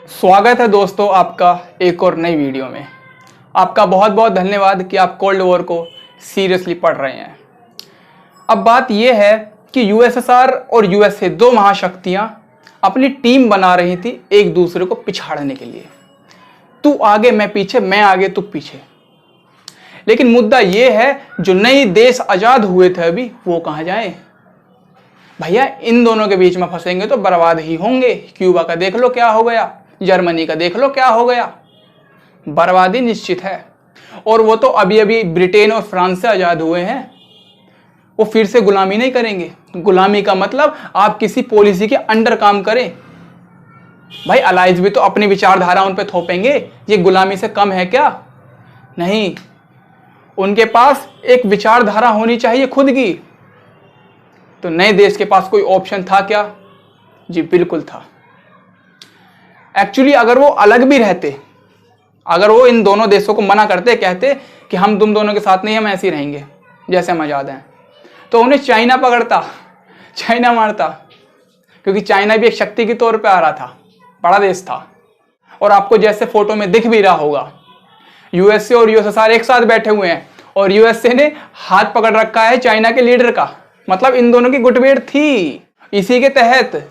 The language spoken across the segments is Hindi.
स्वागत है दोस्तों आपका एक और नई वीडियो में। आपका बहुत बहुत धन्यवाद कि आप कोल्ड वॉर को सीरियसली पढ़ रहे हैं। अब बात यह है कि यूएसएसआर और यूएसए दो महाशक्तियां अपनी टीम बना रही थी एक दूसरे को पिछाड़ने के लिए। तू आगे मैं पीछे, मैं आगे तू पीछे। लेकिन मुद्दा यह है जो नए देश आज़ाद हुए थे अभी वो कहाँ जाएं? भैया इन दोनों के बीच में फंसेंगे तो बर्बाद ही होंगे। क्यूबा का देख लो क्या हो गया, जर्मनी का देख लो क्या हो गया, बर्बादी निश्चित है। और वो तो अभी अभी ब्रिटेन और फ्रांस से आज़ाद हुए हैं, वो फिर से गुलामी नहीं करेंगे। गुलामी का मतलब आप किसी पॉलिसी के अंडर काम करें। भाई अलाइज भी तो अपनी विचारधारा उन पे थोपेंगे, ये गुलामी से कम है क्या? नहीं, उनके पास एक विचारधारा होनी चाहिए खुद की। तो नए देश के पास कोई ऑप्शन था क्या? जी बिल्कुल था। एक्चुअली अगर वो अलग भी रहते, अगर वो इन दोनों देशों को मना करते, कहते कि हम तुम दोनों के साथ नहीं, हम ऐसे ही रहेंगे जैसे हम आज़ाद हैं, तो उन्हें चाइना पकड़ता, चाइना मारता। क्योंकि चाइना भी एक शक्ति के तौर पे आ रहा था, बड़ा देश था। और आपको जैसे फोटो में दिख भी रहा होगा, यूएसए और यूएसएसआर एक साथ बैठे हुए हैं और यूएसए ने हाथ पकड़ रखा है चाइना के लीडर का। मतलब इन दोनों की गुटमेट थी। इसी के तहत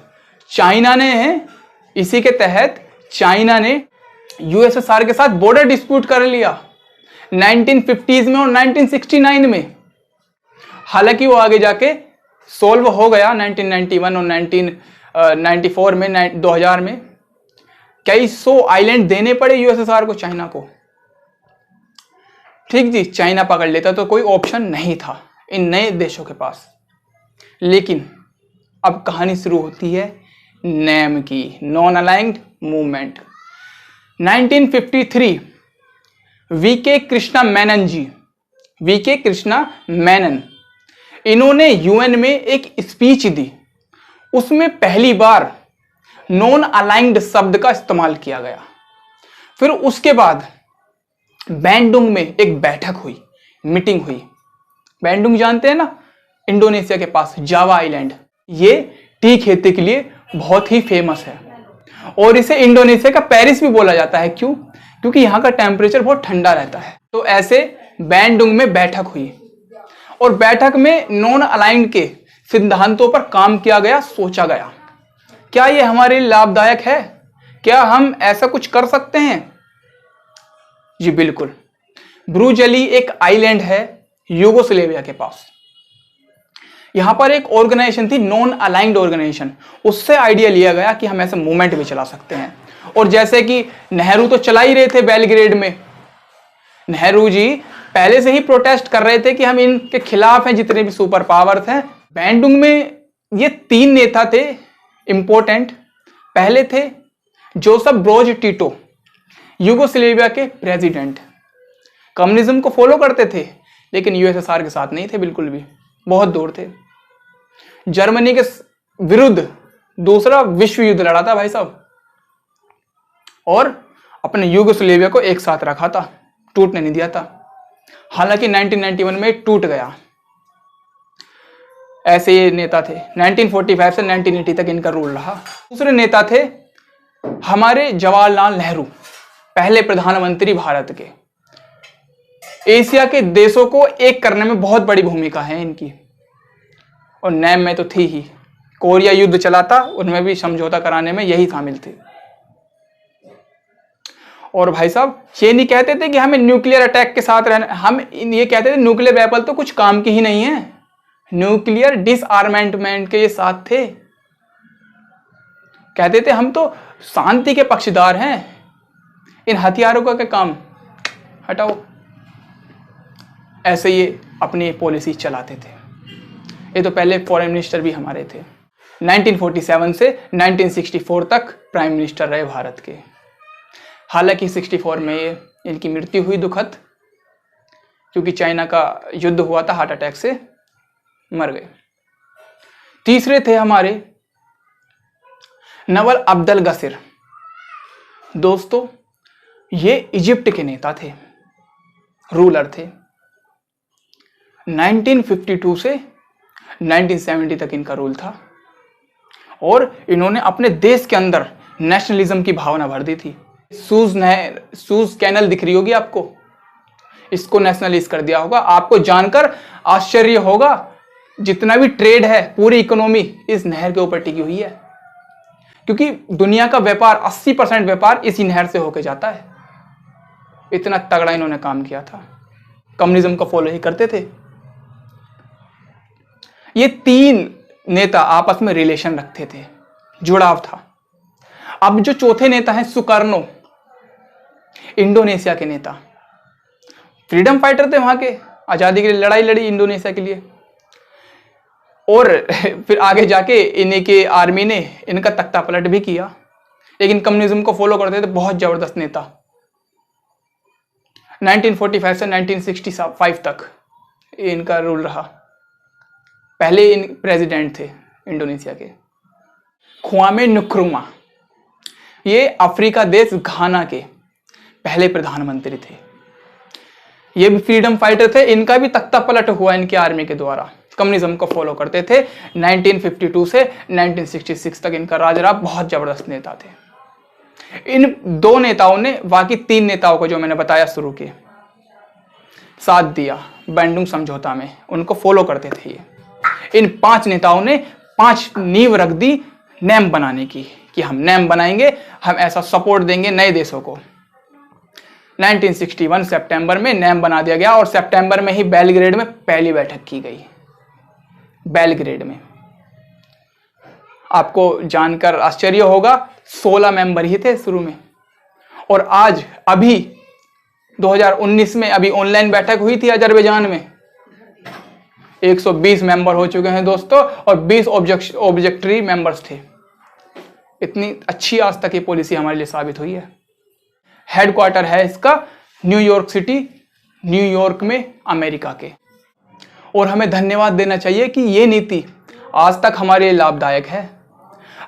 चाइना ने यूएसएसआर के साथ बॉर्डर डिस्प्यूट कर लिया 1950s में और 1969 में। हालांकि वो आगे जाके सॉल्व हो गया 1991 और 1994 में, 2000 में कई सौ आइलैंड देने पड़े यूएसएसआर को, चाइना को। ठीक जी, चाइना पकड़ लेता तो कोई ऑप्शन नहीं था इन नए देशों के पास। लेकिन अब कहानी शुरू होती है नेम की, non aligned movement. 1953 V K Krishna Menon इन्होंने यूएन में एक स्पीच दी। उसमें पहली बार नॉन अलाइंड शब्द का इस्तेमाल किया गया। फिर उसके बाद बैंडुंग में एक बैठक हुई, मीटिंग हुई। बैंडुंग जानते हैं ना, इंडोनेशिया के पास जावा आइलैंड। ये टी खेती के लिए बहुत ही फेमस है और इसे इंडोनेशिया का पेरिस भी बोला जाता है। क्यों? क्योंकि यहाँ का टेम्परेचर बहुत ठंडा रहता है। तो ऐसे बैंडुंग में बैठक हुई और बैठक में नॉन अलाइंड के सिद्धांतों पर काम किया गया, सोचा गया क्या ये हमारे लिए लाभदायक है, क्या हम ऐसा कुछ कर सकते हैं? जी बिल्कुल। ब्रूजली एक आइलैंड है यूगोस्लेविया के पास। यहां पर एक ऑर्गेनाइजेशन थी, नॉन अलाइंड ऑर्गेनाइजेशन। उससे आइडिया लिया गया कि हम ऐसे मूवमेंट भी चला सकते हैं। और जैसे कि नेहरू तो चला ही रहे थे बेलग्रेड में, नेहरू जी पहले से ही प्रोटेस्ट कर रहे थे कि हम इनके खिलाफ हैं, जितने भी सुपर पावर्स हैं। बैंडुंग में ये तीन नेता थे इंपॉर्टेंट। पहले थे जोसेफ ब्रोज टिटो, यूगोस्लेविया के प्रेसिडेंट, कम्युनिज्म को फॉलो करते थे लेकिन यूएसएसआर के साथ नहीं थे, बिल्कुल भी, बहुत दूर थे। जर्मनी के विरुद्ध दूसरा विश्व युद्ध लड़ा था भाई साहब, और अपने यूगोस्लेविया को एक साथ रखा था, टूटने नहीं दिया था। हालांकि 1991 में टूट गया। ऐसे ये नेता थे। 1945 से 1980 तक इनका रूल रहा। दूसरे नेता थे हमारे जवाहरलाल नेहरू, पहले प्रधानमंत्री भारत के। एशिया के देशों को एक करने में बहुत बड़ी भूमिका है इनकी, और नेम में तो थी ही। कोरिया युद्ध चला था, उनमें भी समझौता कराने में यही शामिल थे। और भाई साहब ये नहीं कहते थे कि हमें न्यूक्लियर अटैक के साथ रहना, हम ये कहते थे न्यूक्लियर वेपन तो कुछ काम की ही नहीं है, न्यूक्लियर डिसआर्मेंटमेंट के ये साथ थे। कहते थे हम तो शांति के पक्षधर हैं, इन हथियारों का क्या काम, हटाओ। ऐसे ये अपनी पॉलिसी चलाते थे। ये तो पहले फॉरेन मिनिस्टर भी हमारे थे। 1947 से 1964 तक प्राइम मिनिस्टर रहे भारत के। हालांकि 64 में ये इनकी मृत्यु हुई दुखद, क्योंकि चाइना का युद्ध हुआ था, हार्ट अटैक से मर गए। तीसरे थे हमारे नवल अब्दल गसिर। दोस्तों ये इजिप्ट के नेता थे, रूलर थे। 1952 से 1970 तक इनका रूल था और इन्होंने अपने देश के अंदर नेशनलिज्म की भावना भर दी थी। सूज कैनल दिख रही होगी आपको, इसको नेशनलाइज कर दिया होगा। आपको जानकर आश्चर्य होगा, जितना भी ट्रेड है, पूरी इकोनॉमी इस नहर के ऊपर टिकी हुई है, क्योंकि दुनिया का व्यापार 80% व्यापार इसी नहर से होके जाता है। इतना तगड़ा इन्होंने काम किया था, कम्युनिज्म को फॉलो ही करते थे। ये 3 नेता आपस में रिलेशन रखते थे, जुड़ाव था। अब जो चौथे नेता हैं सुकर्नो, इंडोनेशिया के नेता, फ्रीडम फाइटर थे, वहां के आजादी के लिए लड़ाई लड़ी इंडोनेशिया के लिए। और फिर आगे जाके इन्हीं के आर्मी ने इनका तख्ता पलट भी किया, लेकिन कम्युनिज्म को फॉलो करते थे। बहुत जबरदस्त नेता। 1945 से 1965 तक इनका रूल रहा। पहले इन प्रेसिडेंट थे इंडोनेशिया के ख्वामे नुक्रुमा। ये अफ्रीका देश घाना के पहले प्रधानमंत्री थे। ये भी फ्रीडम फाइटर थे। इनका भी तख्ता पलट हुआ इनकी आर्मी के द्वारा। कम्युनिज्म को फॉलो करते थे। 1952 से 1966 तक इनका राज रहा। बहुत जबरदस्त नेता थे। इन 2 नेताओं ने बाकी 3 नेताओं को, जो मैंने बताया शुरू के, साथ दिया बैंडुंग समझौता में। उनको फॉलो करते थे ये। इन 5 नेताओं ने 5 नींव रख दी नेम बनाने की, कि हम नेम बनाएंगे, हम ऐसा सपोर्ट देंगे नए देशों को। 1961 सितंबर में नेम बना दिया गया और सितंबर में ही बेलग्रेड में पहली बैठक की गई। बेलग्रेड में आपको जानकर आश्चर्य होगा, 16 मेंबर ही थे शुरू में, और आज अभी 2019 में अभी ऑनलाइन बैठक हुई थी अजरबैजान में, 120 मेंबर हो चुके हैं दोस्तों, और 20 ऑब्जेक्टरी मेंबर्स थे। इतनी अच्छी आज तक ये पॉलिसी हमारे लिए साबित हुई है। हेडक्वार्टर है इसका न्यूयॉर्क सिटी, न्यूयॉर्क में, अमेरिका के। और हमें धन्यवाद देना चाहिए कि ये नीति आज तक हमारे लिए लाभदायक है।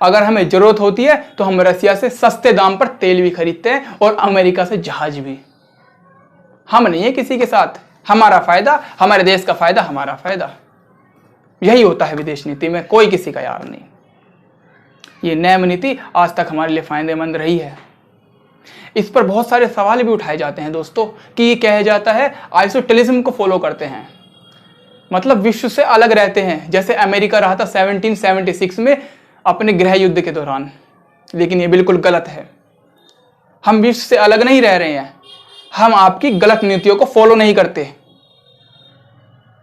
अगर हमें जरूरत होती है तो हम रसिया से सस्ते दाम पर तेल भी खरीदते हैं और अमेरिका से जहाज भी। हम नहीं है किसी के साथ, हमारा फायदा, हमारे देश का फायदा, हमारा फायदा। यही होता है विदेश नीति में, कोई किसी का यार नहीं। ये नेम नीति आज तक हमारे लिए फायदेमंद रही है। इस पर बहुत सारे सवाल भी उठाए जाते हैं दोस्तों, कि ये कहा जाता है आइसोटेलिज्म को फॉलो करते हैं, मतलब विश्व से अलग रहते हैं, जैसे अमेरिका रहा था 1776 में अपने गृह युद्ध के दौरान। लेकिन ये बिल्कुल गलत है। हम विश्व से अलग नहीं रह रहे हैं, हम आपकी गलत नीतियों को फॉलो नहीं करते।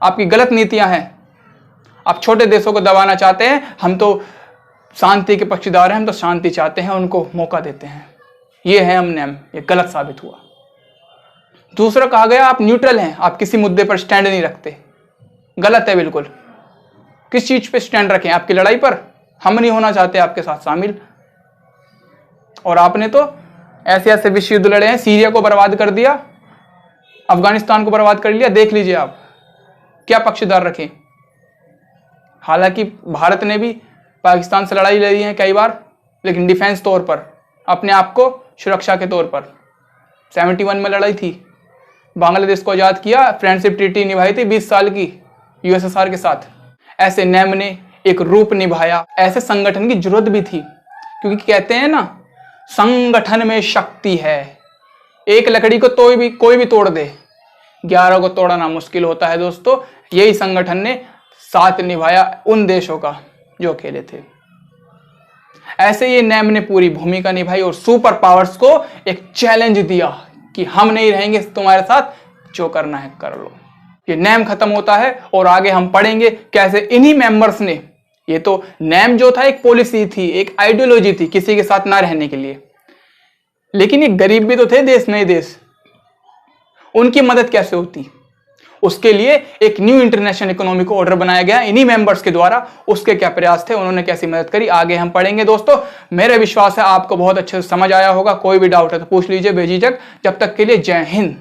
आपकी गलत नीतियां हैं, आप छोटे देशों को दबाना चाहते हैं, हम तो शांति के पक्षधर हैं, हम तो शांति चाहते हैं, उनको मौका देते हैं। ये है हम नेम, ये गलत साबित हुआ। दूसरा कहा गया आप न्यूट्रल हैं, आप किसी मुद्दे पर स्टैंड नहीं रखते। गलत है बिल्कुल। किस चीज पे स्टैंड रखें? आपकी लड़ाई पर? हम नहीं होना चाहते आपके साथ शामिल। और आपने तो ऐसे ऐसे विश्व युद्ध लड़े हैं, सीरिया को बर्बाद कर दिया, अफगानिस्तान को बर्बाद कर लिया। देख लीजिए आप क्या पक्षधर रखें। हालांकि भारत ने भी पाकिस्तान से लड़ाई लड़ी है कई बार, लेकिन डिफेंस तौर पर, अपने आप को सुरक्षा के तौर पर। 71 में लड़ाई थी, बांग्लादेश को आजाद किया, फ्रेंडशिप ट्रीटी निभाई थी 20 साल की यूएसएसआर के साथ। ऐसे नेम ने एक रूप निभाया। ऐसे संगठन की जरूरत भी थी, क्योंकि कहते हैं ना, संगठन में शक्ति है। एक लकड़ी को कोई भी तोड़ दे, 11 को तोड़ना मुश्किल होता है दोस्तों। यही संगठन ने साथ निभाया उन देशों का जो अकेले थे। ऐसे ये नेम ने पूरी भूमिका निभाई और सुपर पावर्स को एक चैलेंज दिया कि हम नहीं रहेंगे तुम्हारे साथ, जो करना है कर लो। ये नेम खत्म होता है और आगे हम पढ़ेंगे कैसे इन्हीं मेंबर्स ने, ये तो नेम जो था एक पॉलिसी थी, एक आइडियोलॉजी थी किसी के साथ ना रहने के लिए, लेकिन ये गरीब भी तो थे देश, नए देश, उनकी मदद कैसे होती, उसके लिए एक न्यू इंटरनेशनल इकोनॉमिक ऑर्डर बनाया गया इन्हीं मेंबर्स के द्वारा। उसके क्या प्रयास थे, उन्होंने कैसी मदद करी, आगे हम पढ़ेंगे दोस्तों। मेरा विश्वास है आपको बहुत अच्छे से समझ आया होगा। कोई भी डाउट है तो पूछ लीजिए बेझिझक। जब तक के लिए जय हिंद।